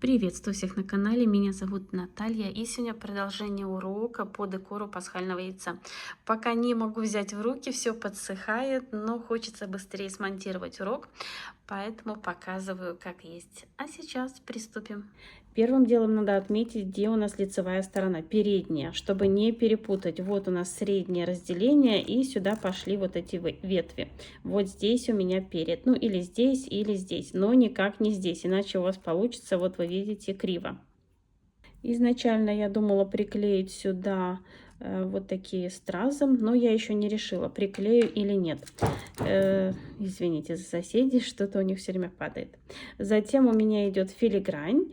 Приветствую всех на канале, меня зовут Наталья, и сегодня продолжение урока по декору пасхального яйца. Пока не могу взять в руки, все подсыхает, но хочется быстрее смонтировать урок, поэтому показываю как есть. А сейчас приступим. Первым делом надо отметить, где у нас лицевая сторона, передняя, чтобы не перепутать. Вот у нас среднее разделение, и сюда пошли вот эти ветви. Вот здесь у меня перед, ну или здесь, но никак не здесь, иначе у вас получится, вот вы видите, криво. Изначально я думала приклеить сюда вот такие стразы, но я еще не решила, приклею или нет. Извините за соседей, что-то у них все время падает. Затем у меня идет филигрань.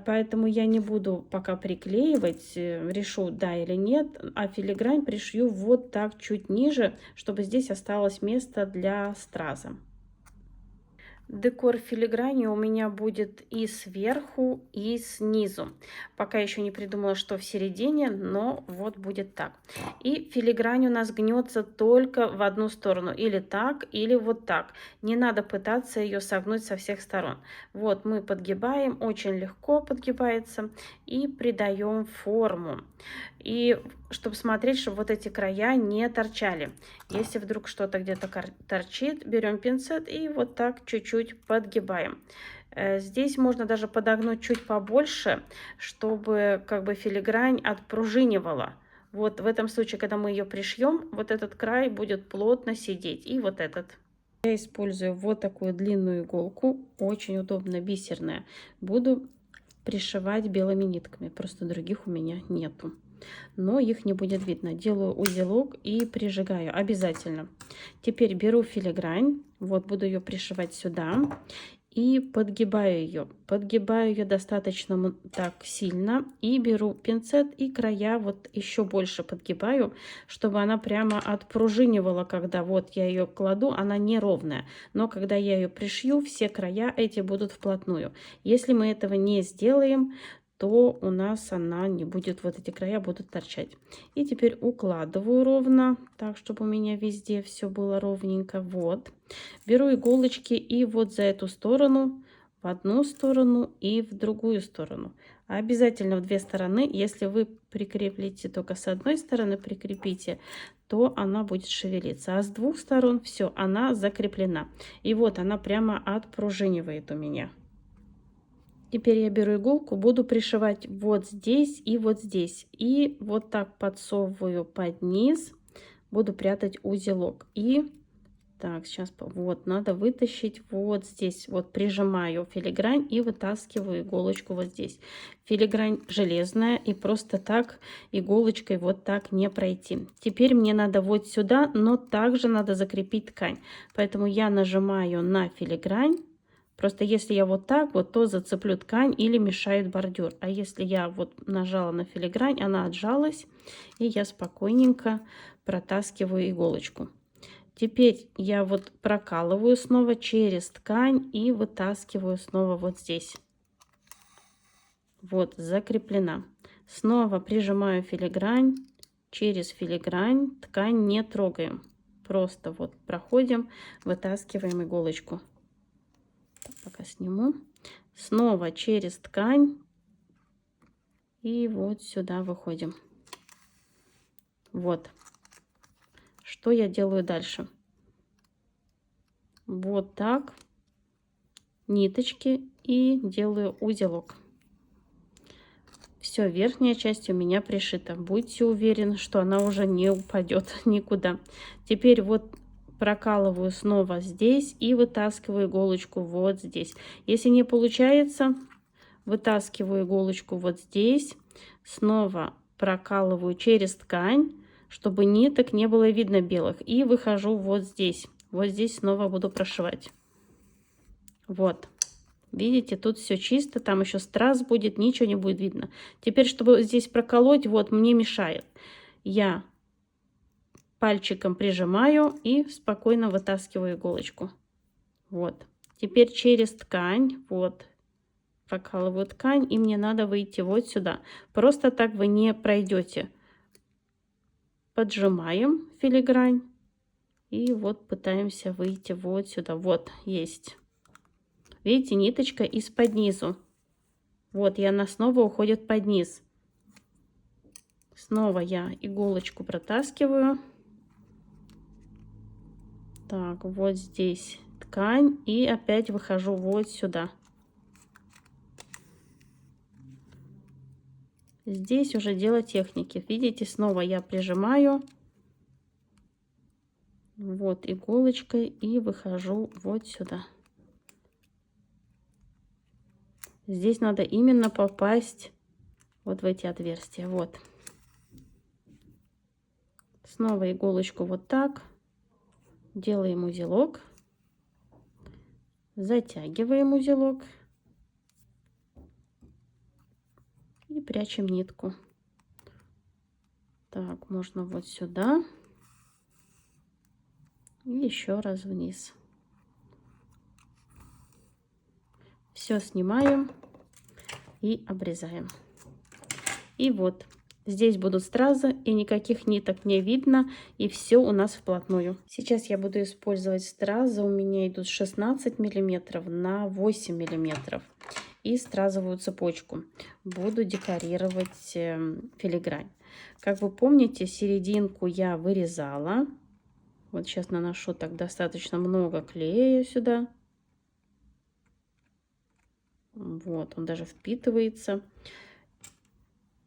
Поэтому я не буду пока приклеивать, решу да или нет, а филигрань пришью вот так чуть ниже, чтобы здесь осталось место для страза. Декор филиграни у меня будет и сверху, и снизу. Пока еще не придумала, что в середине, но вот будет так. И филигрань у нас гнется только в одну сторону, или так, или вот так. Не надо пытаться ее согнуть со всех сторон. Вот мы подгибаем, очень легко подгибается, и придаем форму. И чтобы смотреть, чтобы вот эти края не торчали. Если вдруг что-то где-то торчит, берем пинцет и вот так чуть-чуть подгибаем. Здесь можно даже подогнуть чуть побольше, чтобы как бы филигрань отпружинивала. Вот в этом случае, когда мы ее пришьем, вот этот край будет плотно сидеть. И вот этот. Я использую вот такую длинную иголку, очень удобно, бисерная. Буду пришивать белыми нитками, просто других у меня нету. Но их не будет видно. Делаю узелок и прижигаю обязательно. Теперь беру филигрань, вот буду ее пришивать сюда и подгибаю ее. Подгибаю ее достаточно так сильно и беру пинцет и края вот еще больше подгибаю, чтобы она прямо отпружинивала, когда вот я ее кладу, она неровная. Но когда я ее пришью, все края эти будут вплотную. Если мы этого не сделаем, то у нас она не будет, вот эти края будут торчать. И теперь укладываю ровно, так, чтобы у меня везде все было ровненько. Вот. Беру иголочки и вот за эту сторону, в одну сторону и в другую сторону. Обязательно в две стороны. Если вы прикрепите только с одной стороны, прикрепите, то она будет шевелиться. А с двух сторон все, она закреплена. И вот она прямо отпружинивает у меня. Теперь я беру иголку, буду пришивать вот здесь и вот здесь. И вот так подсовываю под низ, буду прятать узелок. И так, сейчас вот надо вытащить вот здесь. Вот прижимаю филигрань и вытаскиваю иголочку вот здесь. Филигрань железная, и просто так иголочкой вот так не пройти. Теперь мне надо вот сюда, но также надо закрепить ткань. Поэтому я нажимаю на филигрань. Просто если я вот так вот, то зацеплю ткань или мешает бордюр. А если я вот нажала на филигрань, она отжалась, и я спокойненько протаскиваю иголочку. Теперь я вот прокалываю снова через ткань и вытаскиваю снова вот здесь. Вот, закреплена. Снова прижимаю филигрань, через филигрань ткань не трогаем. Просто вот проходим, вытаскиваем иголочку. Пока сниму. Снова через ткань. И вот сюда выходим. Вот. Что я делаю дальше? Вот так. Ниточки. И делаю узелок. Все, верхняя часть у меня пришита. Будьте уверены, что она уже не упадет никуда. Теперь вот прокалываю снова здесь и вытаскиваю иголочку вот здесь. Если не получается, вытаскиваю иголочку вот здесь, снова прокалываю через ткань, чтобы ниток не было видно белых, и выхожу вот здесь. Вот здесь снова буду прошивать. Вот. Видите, тут все чисто, там еще страз будет, ничего не будет видно. Теперь, чтобы здесь проколоть, вот мне мешает. Я пальчиком прижимаю и спокойно вытаскиваю иголочку. Вот. Теперь через ткань, вот, прокалываю ткань, и мне надо выйти вот сюда. Просто так вы не пройдете. Поджимаем филигрань и вот пытаемся выйти вот сюда. Вот, есть. Видите, ниточка из-под низу. Вот, и она снова уходит под низ. Снова я иголочку протаскиваю. Так, вот здесь ткань. И опять выхожу вот сюда. Здесь уже дело техники. Видите, снова я прижимаю. Вот иголочкой и выхожу вот сюда. Здесь надо именно попасть вот в эти отверстия. Вот. Снова иголочку вот так. Делаем узелок. Затягиваем узелок. И прячем нитку. Так, можно вот сюда. И еще раз вниз. Все снимаем и обрезаем. И вот. Здесь будут стразы, и никаких ниток не видно, и все у нас вплотную. Сейчас я буду использовать стразы. У меня идут 16 миллиметров на 8 миллиметров. И стразовую цепочку. Буду декорировать филигрань. Как вы помните, серединку я вырезала. Вот сейчас наношу так достаточно много клея сюда. Вот, он даже впитывается.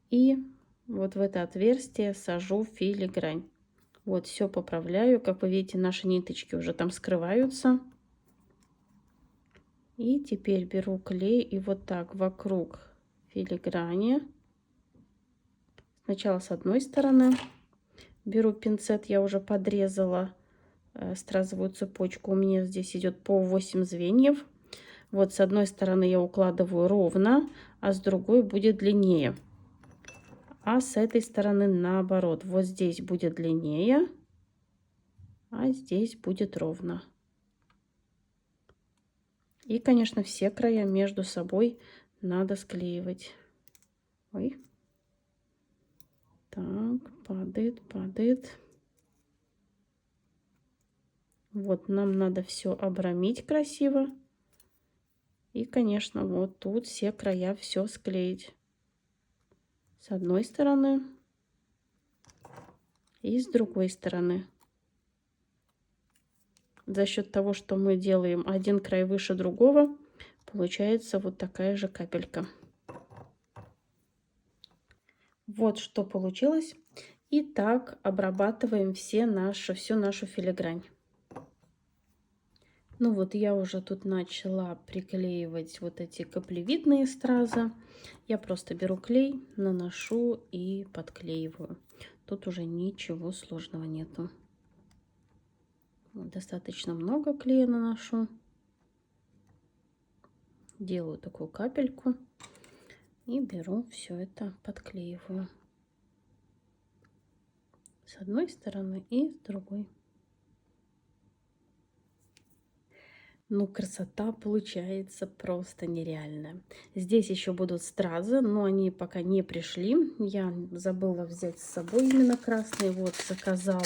И вот в это отверстие сажу филигрань. Вот, все поправляю. Как вы видите, наши ниточки уже там скрываются. И теперь беру клей и вот так вокруг филиграни. Сначала с одной стороны. Беру пинцет, я уже подрезала стразовую цепочку. У меня здесь идет по 8 звеньев. Вот с одной стороны я укладываю ровно, а с другой будет длиннее. А с этой стороны наоборот. Вот здесь будет длиннее, а здесь будет ровно. И, конечно, все края между собой надо склеивать. Ой. Так, падает, падает. Вот, нам надо все обрамить красиво. И, конечно, вот тут все края все склеить. С одной стороны и с другой стороны. За счет того, что мы делаем один край выше другого, получается вот такая же капелька. Вот что получилось. И так обрабатываем всю нашу филигрань. Ну вот я уже тут начала приклеивать вот эти каплевидные стразы. Я просто беру клей, наношу и подклеиваю. Тут уже ничего сложного нету. Вот достаточно много клея наношу. Делаю такую капельку и беру все это, подклеиваю. С одной стороны и с другой. Ну, красота получается просто нереальная. Здесь еще будут стразы, но они пока не пришли. Я забыла взять с собой именно красный. Вот, заказала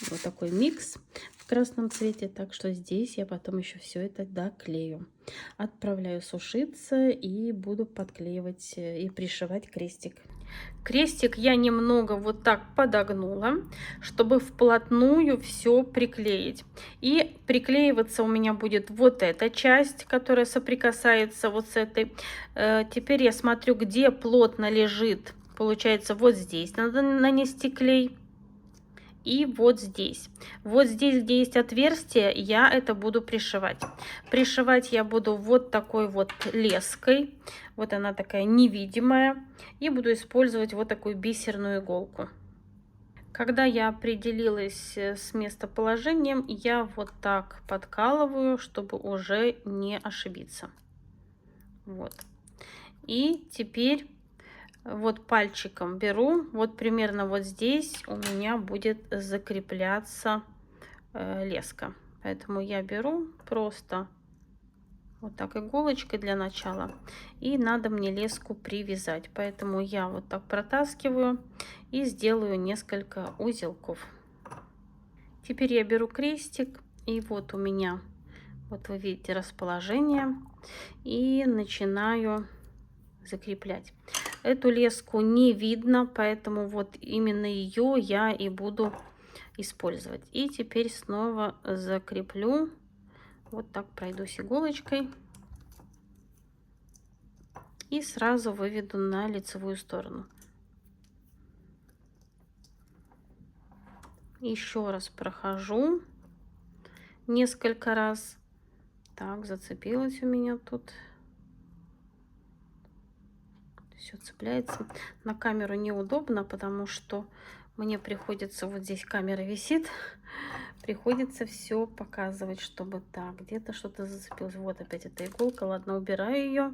вот такой микс в красном цвете. Так что здесь я потом еще все это доклею. Отправляю сушиться и буду подклеивать и пришивать крестик. Крестик я немного вот так подогнула, чтобы вплотную все приклеить. И приклеиваться у меня будет вот эта часть, которая соприкасается вот с этой. Теперь я смотрю, где плотно лежит. Получается, вот здесь надо нанести клей. И вот здесь. Вот здесь, где есть отверстие, я это буду пришивать. Пришивать я буду вот такой вот леской. Вот она такая невидимая. И буду использовать вот такую бисерную иголку. Когда я определилась с местоположением, я вот так подкалываю, чтобы уже не ошибиться. Вот. И теперь вот пальчиком беру, вот примерно вот здесь у меня будет закрепляться леска. Поэтому я беру просто вот так иголочкой для начала. И надо мне леску привязать. Поэтому я вот так протаскиваю и сделаю несколько узелков. Теперь я беру крестик. И вот у меня, вот вы видите расположение. И начинаю закреплять. Эту леску не видно, поэтому вот именно ее я и буду использовать. И теперь снова закреплю. Вот так пройдусь иголочкой. И сразу выведу на лицевую сторону. Еще раз прохожу несколько раз. Так, зацепилась у меня тут. Все цепляется. На камеру неудобно, потому что мне приходится, вот здесь камера висит, приходится все показывать, чтобы так, где-то что-то зацепилось. Вот опять эта иголка. Ладно, убираю ее.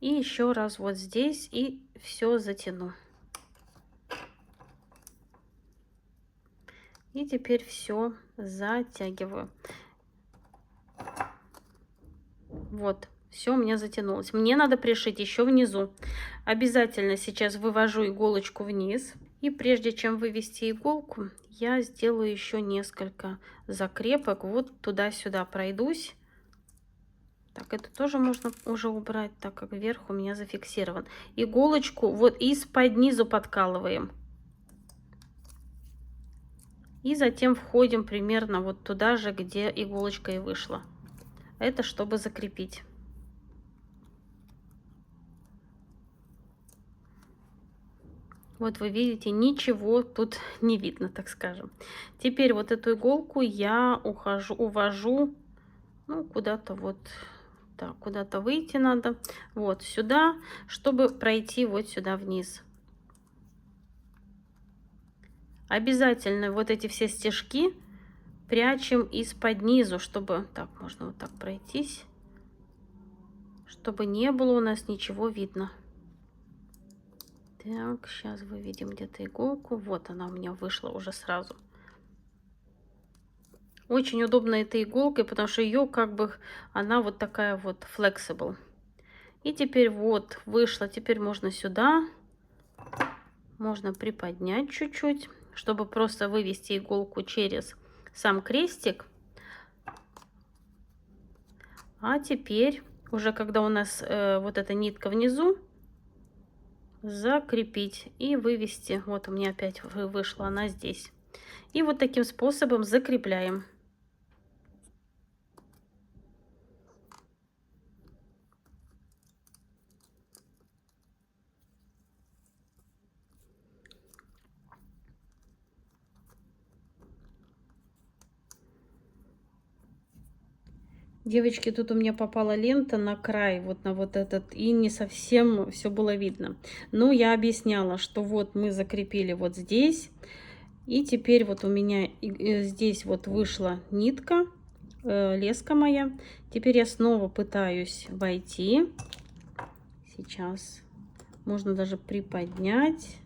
И еще раз вот здесь и все затяну. И теперь все затягиваю. Вот, все у меня затянулось. Мне надо пришить еще внизу. Обязательно сейчас вывожу иголочку вниз. И прежде чем вывести иголку, я сделаю еще несколько закрепок. Вот туда-сюда пройдусь. Так, это тоже можно уже убрать, так как верх у меня зафиксирован. Иголочку вот из-под низу подкалываем. И затем входим примерно вот туда же, где иголочка и вышла. Это чтобы закрепить. Вот вы видите, ничего тут не видно, так скажем. Теперь вот эту иголку я увожу, ну, куда-то вот так, куда-то выйти надо. Вот сюда, чтобы пройти вот сюда вниз. Обязательно вот эти все стежки прячем из-под низу, чтобы... Так, можно вот так пройтись, чтобы не было у нас ничего видно. Так, сейчас выведем где-то иголку. Вот она у меня вышла уже сразу. Очень удобно этой иголкой, потому что ее как бы... Она вот такая вот flexible. И теперь вот вышла. Теперь можно сюда. Можно приподнять чуть-чуть, чтобы просто вывести иголку через сам крестик. А теперь, уже когда у нас вот эта нитка внизу, закрепить и вывести. Вот у меня опять вышла она здесь. И вот таким способом закрепляем. Девочки, тут у меня попала лента на край, вот на вот этот, и не совсем все было видно. Но я объясняла, что вот мы закрепили вот здесь, и теперь вот у меня здесь вот вышла нитка, леска моя. Теперь я снова пытаюсь войти. Сейчас можно даже приподнять.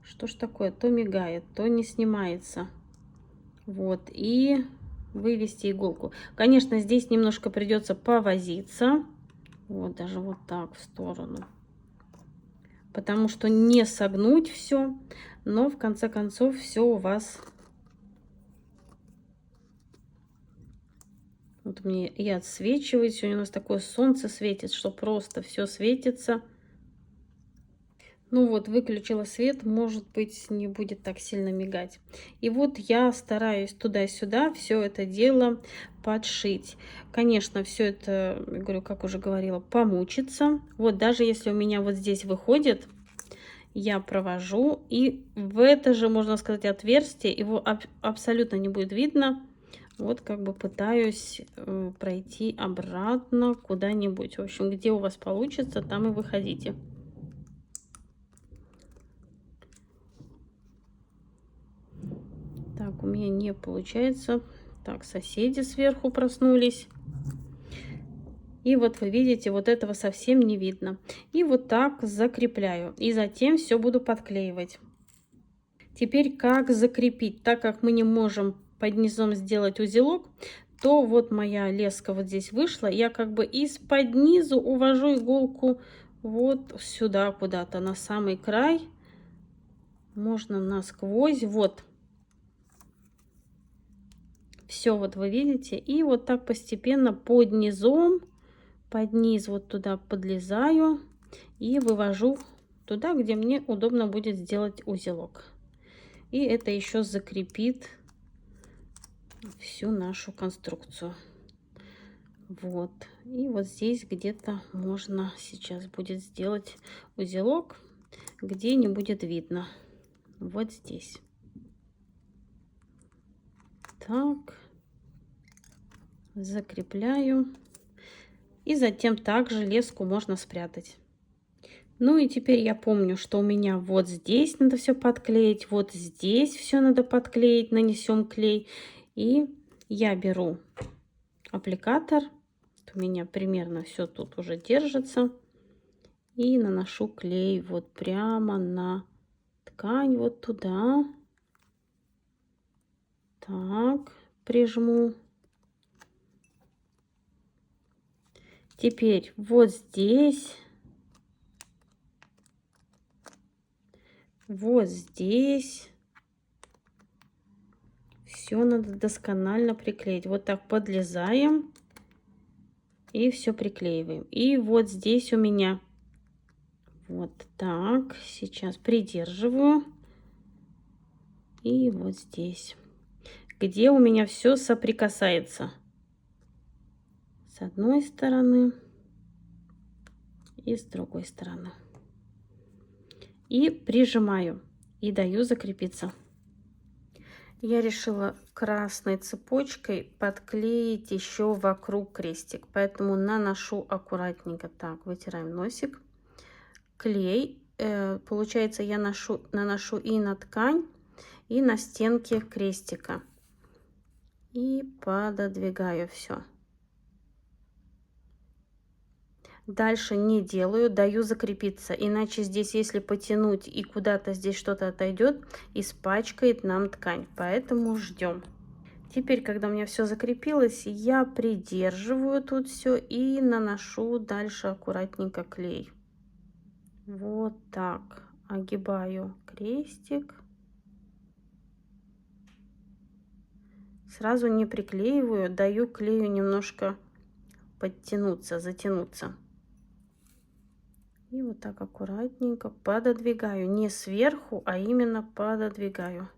Что ж такое? То мигает, то не снимается. Вот, и... вывести иголку. Конечно, здесь немножко придется повозиться. Вот, даже вот так в сторону. Потому что не согнуть все, но в конце концов все у вас... Вот мне и отсвечивает. Сегодня у нас такое солнце светит, что просто все светится. Ну вот, выключила свет, может быть, не будет так сильно мигать. И вот я стараюсь туда-сюда все это дело подшить. Конечно, все это, говорю, как уже говорила, помучиться. Вот даже если у меня вот здесь выходит, я провожу. И в это же, можно сказать, отверстие, его абсолютно не будет видно. Вот как бы пытаюсь пройти обратно куда-нибудь. В общем, где у вас получится, там и выходите. Так, у меня не получается. Так, соседи сверху проснулись. И вот вы видите, вот этого совсем не видно. И вот так закрепляю. И затем все буду подклеивать. Теперь как закрепить? Так как мы не можем под низом сделать узелок, то вот моя леска вот здесь вышла. Я как бы из-под низу увожу иголку вот сюда куда-то, на самый край. Можно насквозь. Вот. Все вот вы видите. И вот так постепенно под низом под низ вот туда подлезаю и вывожу туда, где мне удобно будет сделать узелок. И это еще закрепит всю нашу конструкцию. Вот. И вот здесь где-то можно сейчас будет сделать узелок, где не будет видно. Вот здесь. Так. Закрепляю. И затем также леску можно спрятать. Ну и теперь я помню, что у меня вот здесь надо все подклеить, вот здесь все надо подклеить, нанесем клей. И я беру аппликатор, у меня примерно все тут уже держится, и наношу клей вот прямо на ткань, вот туда. Так, прижму. Теперь вот здесь. Вот здесь все надо досконально приклеить. Вот так подлезаем и все приклеиваем. И вот здесь у меня вот так. Сейчас придерживаю. И вот здесь, где у меня все соприкасается. С одной стороны и с другой стороны. И прижимаю. И даю закрепиться. Я решила красной цепочкой подклеить еще вокруг крестик. Поэтому наношу аккуратненько. Так, вытираем носик. Клей. Получается, я наношу и на ткань, и на стенки крестика. И пододвигаю все. Дальше не делаю, даю закрепиться, иначе здесь, если потянуть и куда-то здесь что-то отойдет, испачкает нам ткань, поэтому ждем. Теперь, когда у меня все закрепилось, я придерживаю тут все и наношу дальше аккуратненько клей. Вот так, огибаю крестик. Сразу не приклеиваю, даю клею немножко подтянуться, затянуться. И вот так аккуратненько пододвигаю. Не сверху, а именно пододвигаю.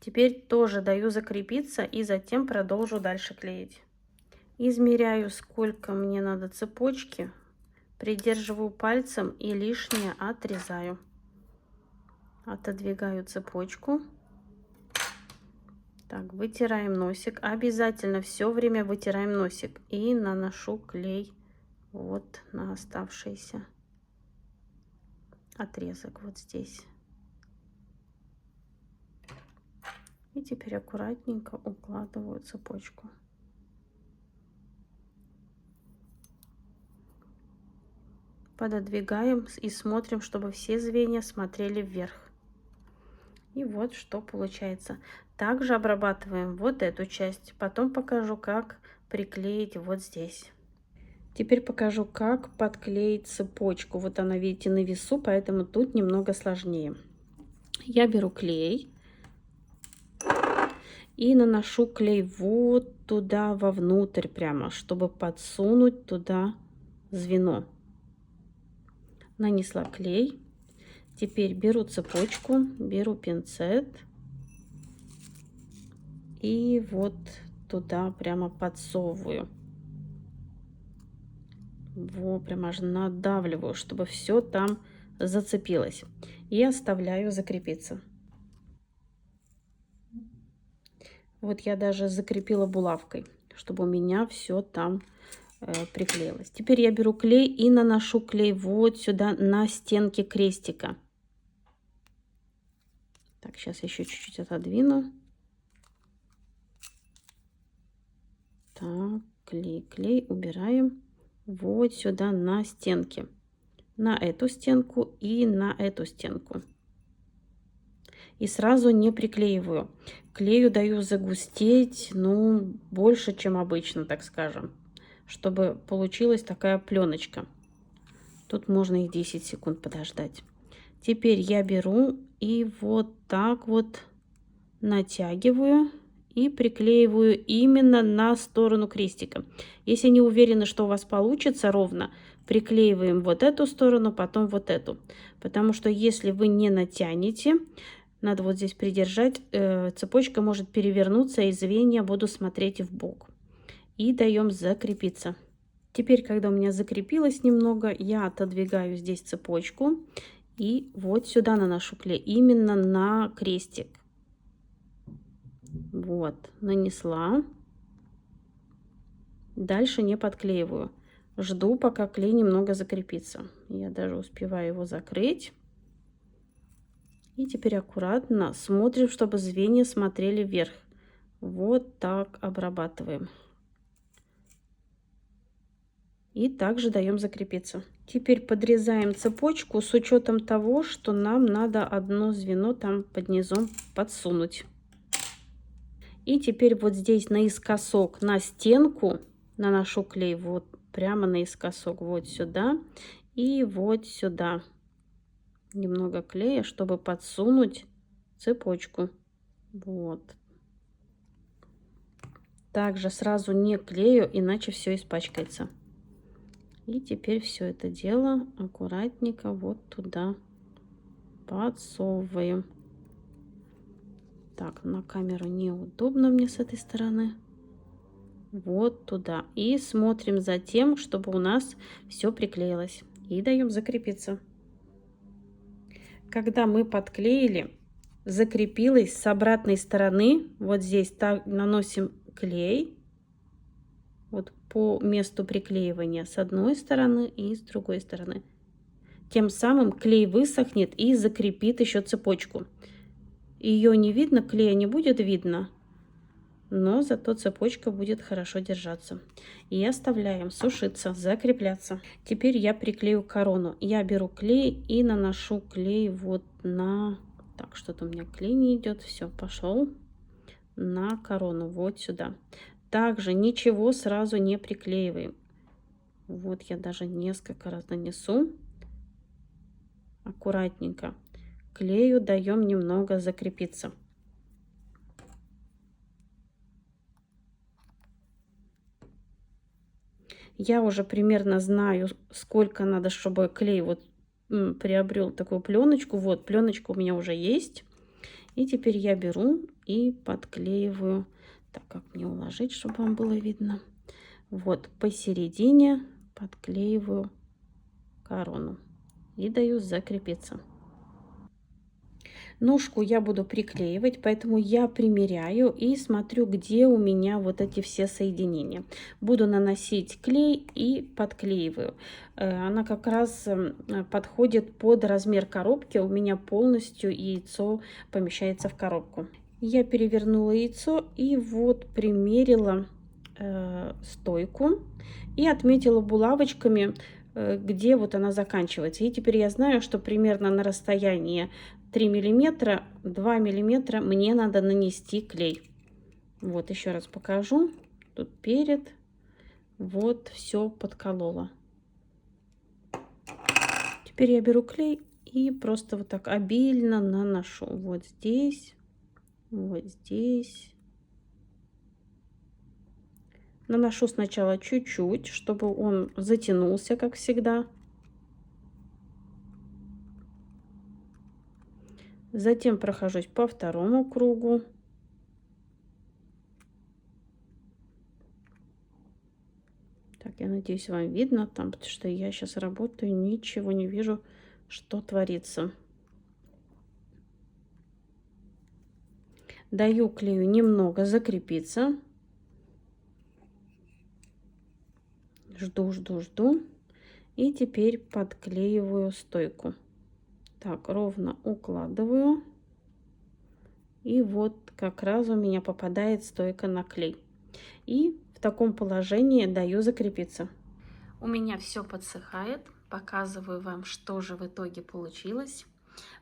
Теперь тоже даю закрепиться и затем продолжу дальше клеить. Измеряю, сколько мне надо цепочки. Придерживаю пальцем и лишнее отрезаю. Отодвигаю цепочку. Так, вытираем носик. Обязательно все время вытираем носик. И наношу клей вот на оставшийся отрезок вот здесь. И теперь аккуратненько укладываю цепочку. Пододвигаем и смотрим, чтобы все звенья смотрели вверх. И вот что получается. Также обрабатываем вот эту часть. Потом покажу, как приклеить вот здесь. Теперь покажу, как подклеить цепочку. Вот она, видите, на весу, поэтому тут немного сложнее. Я беру клей и наношу клей вот туда вовнутрь прямо, чтобы подсунуть туда звено. Нанесла клей. Теперь беру цепочку, беру пинцет и вот туда прямо подсовываю. Вот, прямо аж надавливаю, чтобы все там зацепилось. И оставляю закрепиться. Вот я даже закрепила булавкой, чтобы у меня все там приклеилось. Теперь я беру клей и наношу клей вот сюда на стенки крестика. Так, сейчас еще чуть-чуть отодвину. Так, клей убираем вот сюда на стенки. На эту стенку и на эту стенку. И сразу не приклеиваю. Клею даю загустеть, ну, больше, чем обычно, так скажем, чтобы получилась такая пленочка. Тут можно и 10 секунд подождать. Теперь я беру и вот так вот натягиваю и приклеиваю именно на сторону крестика. Если не уверены, что у вас получится ровно, приклеиваем вот эту сторону, потом вот эту. Потому что если вы не натянете, надо вот здесь придержать, цепочка может перевернуться, и звенья будут смотреть в бок. И даем закрепиться. Теперь, когда у меня закрепилось немного, я отодвигаю здесь цепочку и вот сюда наношу клей, именно на крестик. Вот, нанесла. Дальше не подклеиваю. Жду, пока клей немного закрепится. Я даже успеваю его закрыть. И теперь аккуратно смотрим, чтобы звенья смотрели вверх. Вот так обрабатываем. И также даем закрепиться. Теперь подрезаем цепочку с учетом того, что нам надо одно звено там под низом подсунуть. И теперь вот здесь наискосок на стенку наношу клей, вот прямо наискосок, вот сюда и вот сюда. Немного клея, чтобы подсунуть цепочку. Вот. Также сразу не клею, иначе все испачкается. И теперь все это дело аккуратненько вот туда подсовываем. Так, на камеру неудобно мне с этой стороны. Вот туда. И смотрим за тем, чтобы у нас все приклеилось. И даем закрепиться. Когда мы подклеили, закрепилось с обратной стороны, вот здесь так наносим клей. Вот по месту приклеивания с одной стороны и с другой стороны. Тем самым клей высохнет и закрепит еще цепочку. Ее не видно, клея не будет видно, но зато цепочка будет хорошо держаться. И оставляем сушиться, закрепляться. Теперь я приклею корону. Я беру клей и наношу клей вот на... Так, что-то у меня клей не идет. Все, пошел на корону, вот сюда. Также ничего сразу не приклеиваем. Вот я даже несколько раз нанесу. Аккуратненько. Клею даем немного закрепиться. Я уже примерно знаю, сколько надо, чтобы клей вот приобрел такую пленочку. Вот пленочка у меня уже есть. И теперь я беру и подклеиваю. Так, как мне уложить, чтобы вам было видно. Вот посередине подклеиваю корону и даю закрепиться. Ножку я буду приклеивать, поэтому я примеряю и смотрю, где у меня вот эти все соединения. Буду наносить клей и подклеиваю. Она как раз подходит под размер коробки. У меня полностью яйцо помещается в коробку. Я перевернула яйцо и вот примерила стойку и отметила булавочками, где вот она заканчивается. И теперь я знаю, что примерно на расстоянии 3 миллиметра, 2 миллиметра мне надо нанести клей. Вот еще раз покажу. Тут перед. Вот все подколола. Теперь я беру клей и просто вот так обильно наношу. Вот здесь, вот здесь. Наношу сначала чуть-чуть, чтобы он затянулся, как всегда. Затем прохожусь по второму кругу. Так, я надеюсь, вам видно там, потому что я сейчас работаю, ничего не вижу, что творится. Даю клею немного закрепиться. Жду, жду, жду. И теперь подклеиваю стойку. Так, ровно укладываю. И вот как раз у меня попадает стойка на клей. И в таком положении даю закрепиться. У меня все подсыхает. Показываю вам, что же в итоге получилось.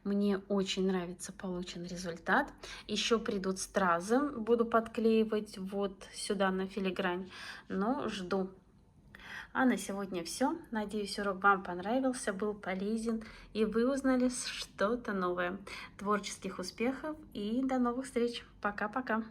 Мне очень нравится полученный результат. Еще придут стразы. Буду подклеивать вот сюда на филигрань. Но жду. А на сегодня все. Надеюсь, урок вам понравился, был полезен и вы узнали что-то новое. Творческих успехов и до новых встреч. Пока-пока.